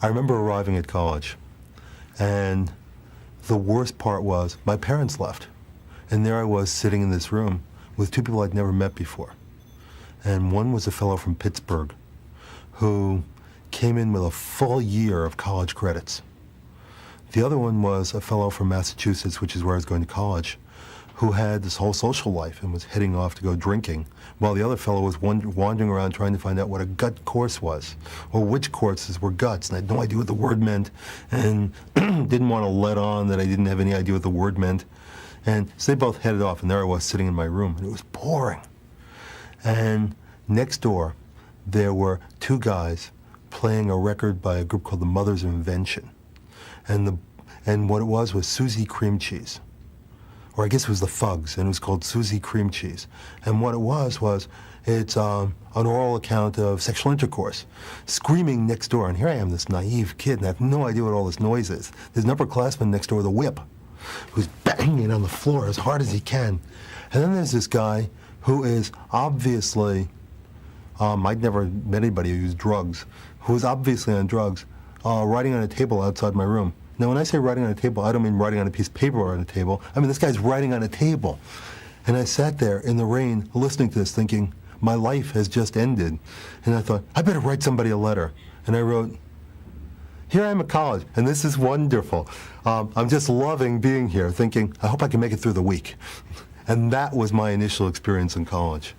I remember arriving at college, and the worst part was my parents left. And there I was sitting in this room with two people I'd never met before. And one was a fellow from Pittsburgh who came in with a full year of college credits. The other one was a fellow from Massachusetts, which is where I was going to college, who had this whole social life and was heading off to go drinking, while the other fellow was wandering around trying to find out what a gut course was, or which courses were guts, and I had no idea what the word meant, and didn't want to let on that I didn't have any idea what the word meant. And so they both headed off, and there I was sitting in my room, and it was boring. And next door, there were two guys playing a record by a group called the Mothers of Invention. And what it was Susie Cream Cheese. Or I guess it was the Fugs, and it was called Susie Cream Cheese. And what it was it's an oral account of sexual intercourse, screaming next door. And here I am, this naive kid, and I have no idea what all this noise is. There's an upperclassman next door with a whip, who's banging it on the floor as hard as he can. And then there's this guy who is obviously, I'd never met anybody who used drugs, who was obviously on drugs, writing on a table outside my room. Now, when I say writing on a table, I don't mean writing on a piece of paper or on a table. I mean, this guy's writing on a table. And I sat there in the rain listening to this thinking, my life has just ended. And I thought, I better write somebody a letter. And I wrote, here I am at college, and this is wonderful. I'm just loving being here, thinking, I hope I can make it through the week. And that was my initial experience in college.